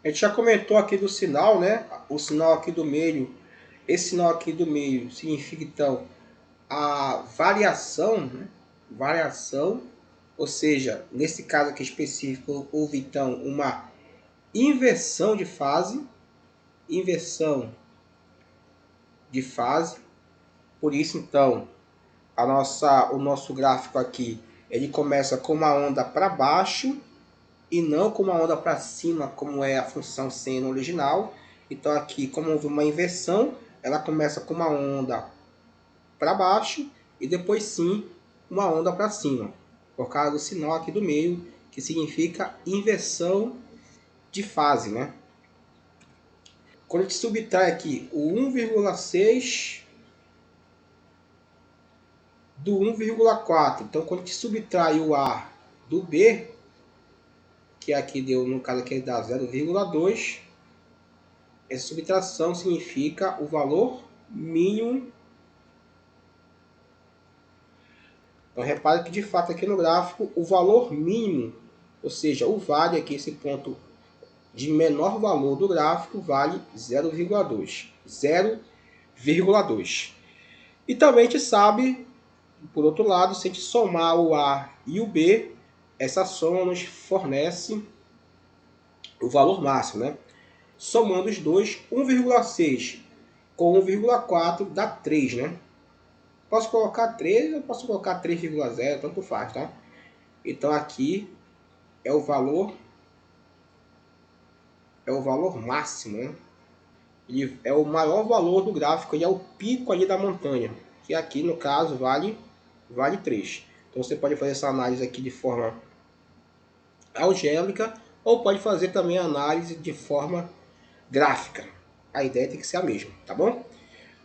A gente já comentou aqui do sinal, né? O sinal aqui do meio, esse sinal aqui do meio significa então a variação, né? Variação, ou seja, nesse caso aqui específico, houve então uma inversão de fase, inversão de fase. Por isso então, o nosso gráfico aqui, ele começa com uma onda para baixo e não com uma onda para cima, como é a função seno original. Então aqui, como houve uma inversão, ela começa com uma onda para baixo e depois sim uma onda para cima, por causa do sinal aqui do meio, que significa inversão de fase, né? Quando a gente subtrai aqui o 1,6 do 1,4, então quando a gente subtrai o A do B, que aqui deu, no caso aqui dá 0,2, essa subtração significa o valor mínimo. Então repare que de fato aqui no gráfico o valor mínimo, ou seja, o vale aqui, esse ponto de menor valor do gráfico, vale 0,2. 0,2. E também a gente sabe, por outro lado, se a gente somar o A e o B, essa soma nos fornece o valor máximo, né? Somando os dois, 1,6 com 1,4 dá 3, né? Posso colocar 3 ou posso colocar 3,0, tanto faz, tá? Então aqui é o valor máximo, né? Ele é o maior valor do gráfico, ele é o pico ali da montanha, que aqui no caso vale 3. Então você pode fazer essa análise aqui de forma algébrica ou pode fazer também a análise de forma gráfica. A ideia tem que ser a mesma, tá bom?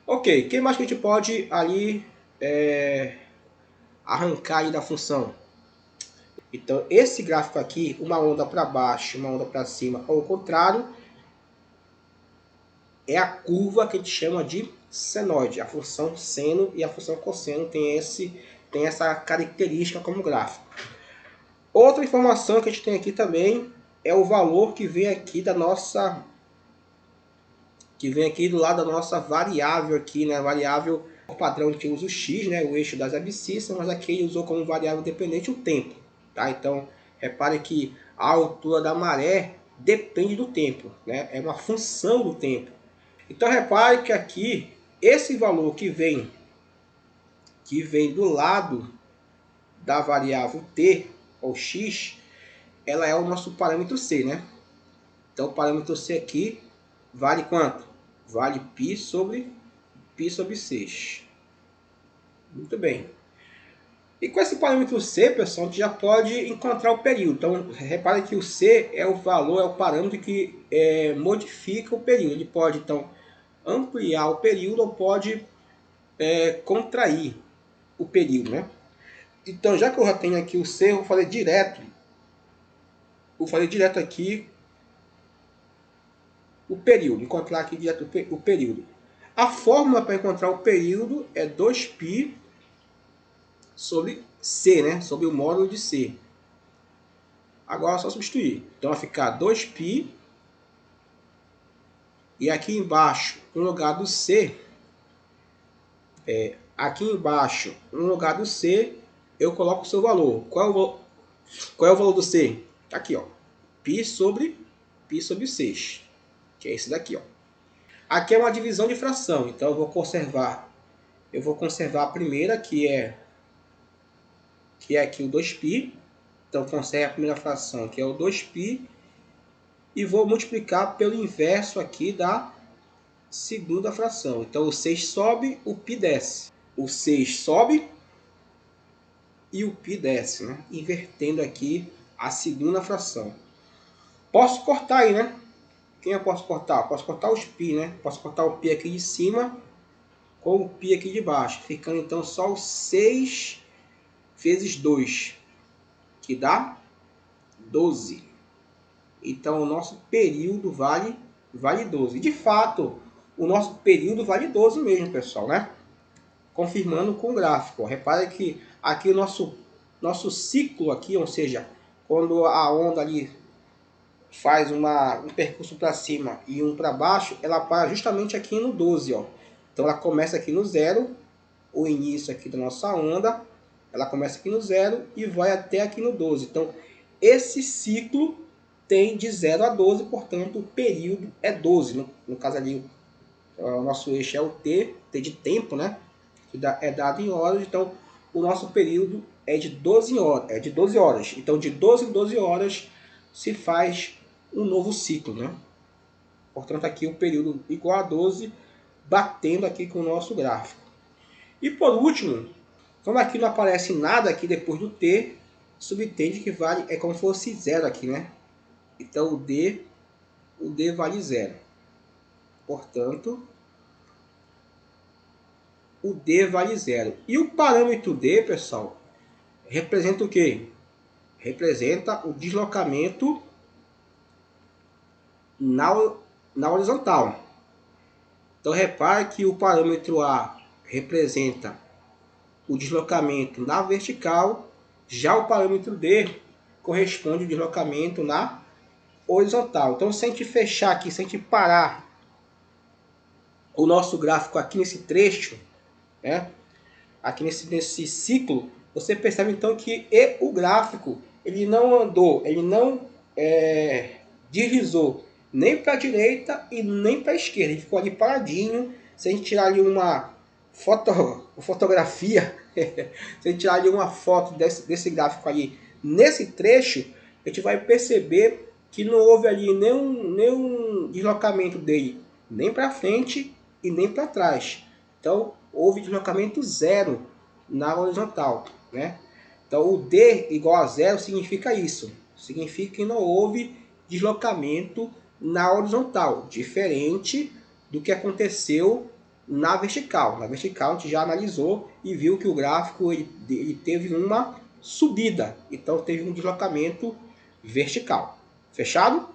Ok, o que mais que a gente pode ali arrancar aí da função? Então esse gráfico aqui, uma onda para baixo, uma onda para cima, ou ao contrário, é a curva que a gente chama de senoide. A função seno e a função cosseno tem essa característica como gráfico. Outra informação que a gente tem aqui também é o valor que vem aqui da nossa, que vem aqui do lado da nossa variável aqui, né? Variável padrão a gente usa o x, né? O eixo das abscissas, mas aqui ele usou como variável dependente o tempo, tá? Então repare que a altura da maré depende do tempo, né? É uma função do tempo. Então repare que aqui esse valor que vem do lado da variável t ou x, ela é o nosso parâmetro c, né? Então o parâmetro c aqui vale quanto? Vale π sobre 6. Muito bem. E com esse parâmetro c, pessoal, a gente já pode encontrar o período. Então repare que o c é o valor, é o parâmetro que modifica o período. Ele pode então ampliar o período ou pode contrair o período, né? Então, já que eu já tenho aqui o C, eu vou fazer direto. Vou fazer direto aqui o período. Encontrar aqui direto o período. A fórmula para encontrar o período é 2π sobre C, né? Sobre o módulo de C. Agora é só substituir. Então vai ficar 2π. E aqui embaixo, no lugar do C, aqui embaixo, no lugar do C, eu coloco o seu valor. Qual é o valor do C? Tá aqui, ó. π sobre 6, que é esse daqui, ó. Aqui é uma divisão de fração, então eu vou conservar a primeira, que é aqui o 2π. Então conserve a primeira fração, que é o 2π, e vou multiplicar pelo inverso aqui da segunda fração. Então o 6 sobe, o π desce. O 6 sobe e o π desce, né? Invertendo aqui a segunda fração. Posso cortar aí, né? Quem eu posso cortar? Posso cortar os π, né? Posso cortar o π aqui de cima com o π aqui de baixo, ficando então só o 6 vezes 2, que dá 12. Então o nosso período vale 12. De fato, o nosso período vale 12 mesmo, pessoal, né? Confirmando com o gráfico. Repare que aqui o nosso ciclo aqui, ou seja, quando a onda ali faz um percurso para cima e um para baixo, ela para justamente aqui no 12, ó. Então ela começa aqui no 0, o início aqui da nossa onda, ela começa aqui no 0 e vai até aqui no 12. Então esse ciclo tem de 0 a 12, portanto o período é 12. No caso ali, o nosso eixo é o T de tempo, né? Que é dado em horas, então o nosso período é de 12 horas. Então de 12 em 12 horas se faz um novo ciclo, né? Portanto aqui o período igual a 12, batendo aqui com o nosso gráfico. E por último, como aqui não aparece nada aqui depois do T, subentende que vale, é como se fosse 0 aqui, né? Então o D vale 0. Portanto, o D vale 0. E o parâmetro D, pessoal, representa o quê? Representa o deslocamento na horizontal. Então repare que o parâmetro A representa o deslocamento na vertical, já o parâmetro D corresponde ao deslocamento na horizontal. Então se a gente fechar aqui, se a gente parar o nosso gráfico aqui nesse trecho, né, aqui nesse ciclo, você percebe então que o gráfico ele não andou, ele não deslizou nem para a direita e nem para a esquerda, ele ficou ali paradinho. Se a gente tirar ali uma fotografia, se a gente tirar ali uma foto desse gráfico ali, nesse trecho, a gente vai perceber que não houve ali nenhum deslocamento dele, nem para frente e nem para trás. Então, houve deslocamento zero na horizontal, né? Então, o D igual a zero significa isso. Significa que não houve deslocamento na horizontal, diferente do que aconteceu na vertical. Na vertical, a gente já analisou e viu que o gráfico ele teve uma subida. Então, teve um deslocamento vertical. Fechado?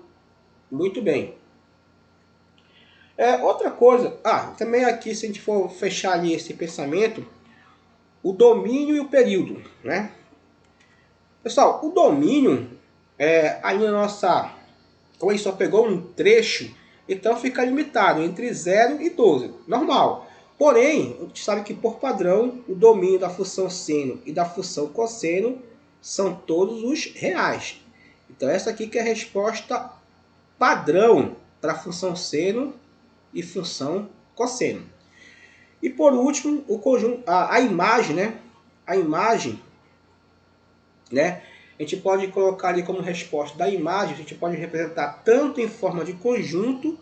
Muito bem. Outra coisa, também aqui, se a gente for fechar ali esse pensamento, o domínio e o período, né? Pessoal, o domínio, aí na nossa, como ele só pegou um trecho, então fica limitado entre 0 e 12, normal. Porém, a gente sabe que por padrão, o domínio da função seno e da função cosseno são todos os reais. Então essa aqui que é a resposta padrão para a função seno e função cosseno. E por último, o conjunto, a imagem, né? A imagem, né? A gente pode colocar ali como resposta da imagem, a gente pode representar tanto em forma de conjunto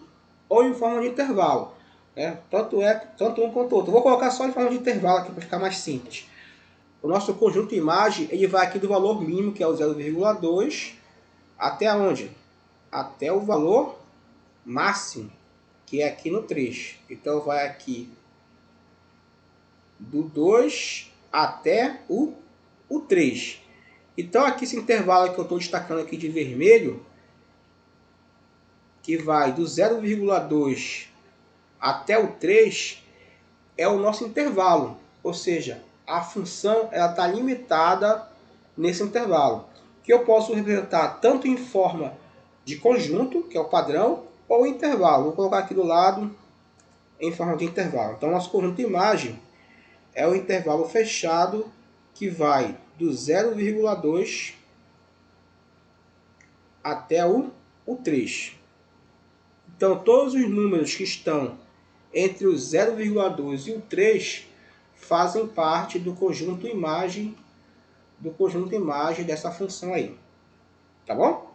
ou em forma de intervalo, né? Tanto um quanto outro. Eu vou colocar só em forma de intervalo aqui para ficar mais simples. O nosso conjunto imagem, ele vai aqui do valor mínimo, que é o 0,2, até onde? Até o valor máximo, que é aqui no 3. Então vai aqui do 2 até o 3. Então aqui esse intervalo que eu estou destacando aqui de vermelho, que vai do 0,2 até o 3, é o nosso intervalo. Ou seja, a função está limitada nesse intervalo, que eu posso representar tanto em forma de conjunto, que é o padrão, ou intervalo. Vou colocar aqui do lado em forma de intervalo. Então nosso conjunto de imagem é o intervalo fechado que vai do 0,2 até o 3. Então, todos os números que estão entre o 0,2 e o 3 fazem parte do conjunto imagem dessa função aí. Tá bom?